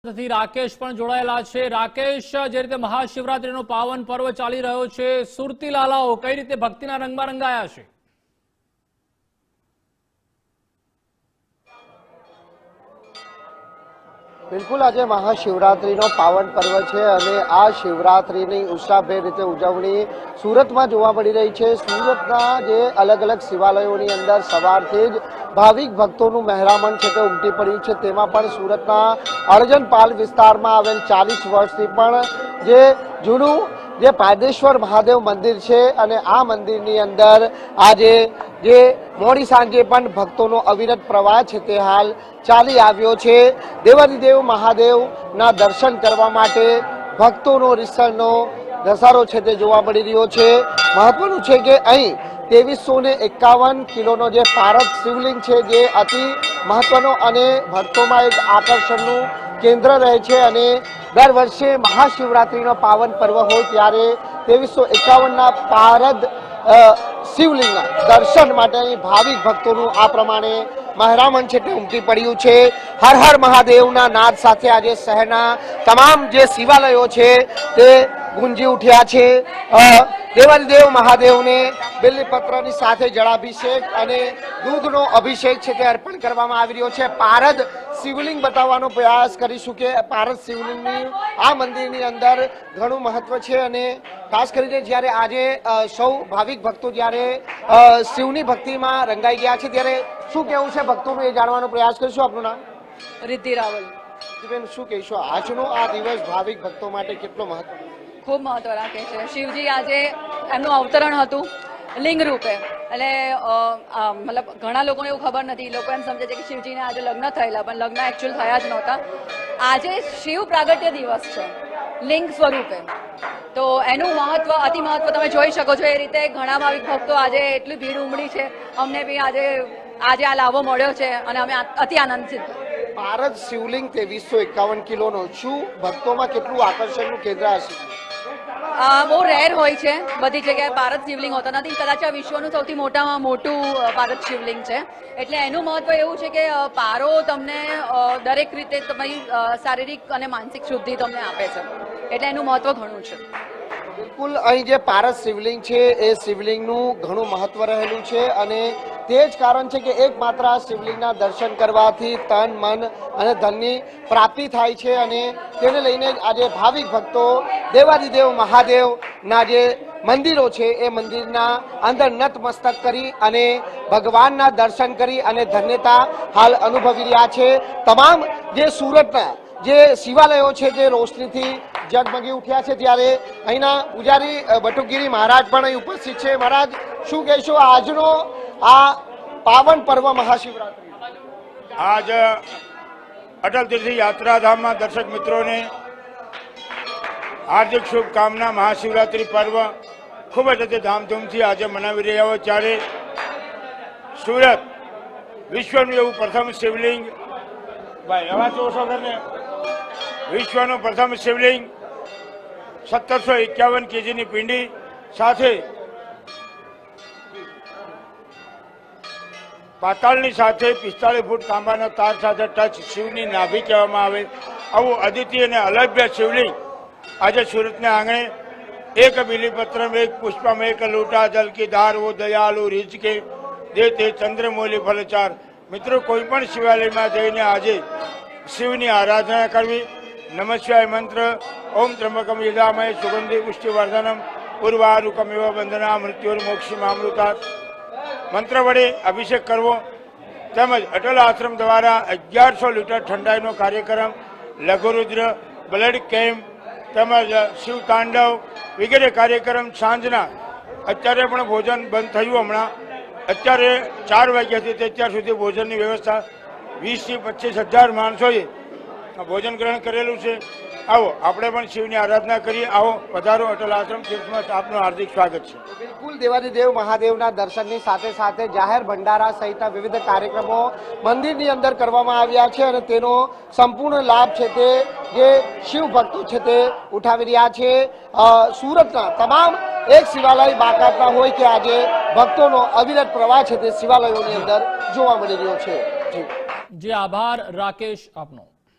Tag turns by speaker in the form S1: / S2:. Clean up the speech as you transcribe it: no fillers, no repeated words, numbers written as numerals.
S1: રાકેશ પણ જોડાયેલા છે। રાકેશ, જે રીતે મહાશિવરાત્રીનો પાવન પર્વ ચાલી રહ્યો છે, સુરતી લાલાઓ કઈ રીતે ભક્તિના રંગમાં રંગાયા છે?
S2: બિલકુલ, આજે મહાશિવરાત્રીનો પાવન પર્વ છે અને આ શિવરાત્રીની ઉત્સાહભેર રીતે ઉજવણી સુરતમાં જોવા મળી રહી છે। સુરતના જે અલગ અલગ શિવાલયોની અંદર સવારથી જ ભાવિક ભક્તોનું મહેરામણ છે તે ઉમટી પડ્યું છે। તેમાં પણ સુરતના અર્જનપાલ વિસ્તારમાં આવેલ 40 વર્ષથી પણ જે જૂનું જે પારદેશ્વર મહાદેવ મંદિર છે અને આ મંદિરની અંદર આજે જે મોડી સાંજે પણ ભક્તોનો અવિરત પ્રવાહ છે તે હાલ ચાલી આવ્યો છે। દેવાધિદેવ મહાદેવના દર્શન કરવા માટે ભક્તોનો રીસરનો ધસારો છે તે જોવા મળી રહ્યો છે। મહત્વનું છે કે અહીં 2351 કિલોનો જે પારદ શિવલિંગ છે જે અતિ મહત્વનો અને ભક્તોમાં એક આકર્ષણનું કેન્દ્ર રહે છે અને દર વર્ષે મહાશિવરાત્રીનો પાવન પર્વ હોય ત્યારે 2351ના પારદ શિવલિંગના દર્શન માટે અહીં ભાવિક ભક્તોનું આ પ્રમાણે મહેરામણ છે તે ઉમટી પડ્યું છે। હર હર મહાદેવના નાદ સાથે આજે શહેરના તમામ જે શિવાલયો છે તે ગુંજી ઉઠ્યા છે। દેવાધિદેવ મહાદેવને બિલ્લીપત્રની સાથે જળાભિષેક અને દૂધનો અભિષેક છે તે અર્પણ કરવામાં આવી રહ્યો છે। પારદ શિવલિંગ બતાવવાનો પ્રયાસ કરીશું કે પારદ શિવલિંગની આ મંદિરની અંદર ઘણું મહત્વ છે અને ખાસ કરીને જ્યારે આજે સૌ ભાવિક ભક્તો જ્યારે શિવની ભક્તિમાં રંગાઈ ગયા છે ત્યારે શું કહેવું છે ભક્તોનું એ જાણવાનો પ્રયાસ કરીશું। આપનું નામ?
S3: રિદ્ધિ રાવલ।
S2: બેન, શું કહીશો આજનો આ દિવસ ભાવિક ભક્તો માટે કેટલો મહત્વ?
S3: ખૂબ મહત્વ રાખે છે। શિવજી આજે એમનું અવતરણ હતું લિંગ રૂપે, એટલે મતલબ ઘણા લોકોને એવું ખબર નથી, લોકો એમ સમજે છે કે શિવજીને આજે લગ્ન થયેલા, પણ લગ્ન એકચ્યુઅલ થયા જ નહોતા। આજે શિવ પ્રાગટ્ય દિવસ છે લિંગ સ્વરૂપે, તો એનું મહત્વ અતિ મહત્વ તમે જોઈ શકો છો। એ રીતે ઘણા ભાવિક ભક્તો આજે એટલી ભીડ ઉમડી છે, અમને બી આજે આ લાભો મળ્યો છે અને અમે અતિ આનંદિત।
S2: પારદ શિવલિંગ 2351 કિલોનો, શું ભક્તોમાં કેટલું આકર્ષણનું કેન્દ્ર હશે?
S3: બહુ રેર હોય છે, બધી જગ્યાએ પારદ શિવલિંગ હોતા નથી। કદાચ આ વિશ્વનું સૌથી મોટામાં મોટું પારદ શિવલિંગ છે, એટલે એનું મહત્વ એવું છે કે પારો તમને દરેક રીતે તમારી શારીરિક અને માનસિક શુદ્ધિ તમને આપે છે, એટલે એનું મહત્વ ઘણું છે।
S2: બિલકુલ, અહીં જે પારદ શિવલિંગ છે એ શિવલિંગનું ઘણું મહત્વ રહેલું છે અને તે જ કારણ છે કે એકમાત્ર આ શિવલિંગના દર્શન કરવાથી તન મન અને ધનની પ્રાપ્તિ થાય છે અને તેને લઈને આજે ભાવિક ભક્તો દેવાધિદેવ મહાદેવના જે મંદિરો છે એ મંદિરના અંદર નતમસ્તક કરી અને ભગવાનના દર્શન કરી અને ધન્યતા હાલ અનુભવી રહ્યા છે। તમામ જે સુરતના જે શિવાલયો છે તે રોશનીથી જગમગી ઉઠ્યા છે, ત્યારે અહીંના પૂજારી બટુકગીરી મહારાજ પણ અહીં ઉપસ્થિત છે। મહારાજ, શું કહેશો આજનો આ પાવન પર્વ મહાશિવરાત્રી?
S4: આજ અટલ તીર્થ યાત્રાધામમાં દર્શક મિત્રોને હાર્દિક શુભકામના। મહાશિવરાત્રી પર્વ ખૂબ જ ધામધૂમથી આજે મનાવી રહ્યા હોય ત્યારે સુરત વિશ્વનું એવું પ્રથમ શિવલિંગ, ભાઈ અવાજ ઓછો કરીને, વિશ્વનું પ્રથમ શિવલિંગ 1751 કેજીની પિંડી સાથે પાતાળની સાથે 45 ફૂટ તાંબાના તાર સાથે ટચ શિવની નાભી કહેવામાં આવે આવું અદ્વિતીય અને અલભ્ય શિવલિંગ આજે સુરતના આંગણે એક બિલીપત્રમ એક પુષ્પમ એક લોટા જલ કી ધાર વો દયાલુ રીઝ કે દેતે ચંદ્રમૌલી ફલચાર। મિત્રો, કોઈ પણ શિવાલયમાં જઈને આજે શિવની આરાધના કરવી, નમસ્વાય મંત્ર, ઓમ ત્રંબકમ યજામહે સુગંધિ પુષ્ટિવર્ધનમ ઉર્વારુકમિવ બંધના મૃત્યુર્મોક્ષિમામૃતાત મંત્ર વડે અભિષેક કરવો, તેમજ અટલ આશ્રમ દ્વારા 1100 લીટર ઠંડાઈનો કાર્યક્રમ, લઘુરુદ્ર, બ્લડ કેમ્પ તેમજ શિવ તાંડવ વગેરે કાર્યક્રમ સાંજના, અત્યારે પણ ભોજન બંધ થયું હમણાં, અત્યારે 4 વાગ્યાથી તે અત્યાર સુધી ભોજનની વ્યવસ્થા 20 થી 25 હજાર માણસોએ ભોજન ગ્રહણ કરેલું છે। આવો આપણે પણ શિવની આરાધના કરીએ। આવો પધારો અટલ આશ્રમ તીર્થમાં, આપનું હાર્દિક સ્વાગત છે।
S2: બિલકુલ, દેવાધિદેવ મહાદેવના દર્શનની સાથે સાથે જાહેર ભંડારા સહિતના વિવિધ કાર્યક્રમો મંદિરની અંદર કરવામાં આવ્યા છે અને તેનો સંપૂર્ણ લાભ છે તે જે શિવ ભક્તો છે તે ઉઠાવી રહ્યા છે। સુરતના તમામ એક શિવાલય બાકાતના હોય કે આજે ભક્તોનો અવિરત પ્રવાહ છે તે શિવાલયોની અંદર જોવા મળી રહ્યો છે।
S1: જી આભાર રાકેશ આપનો।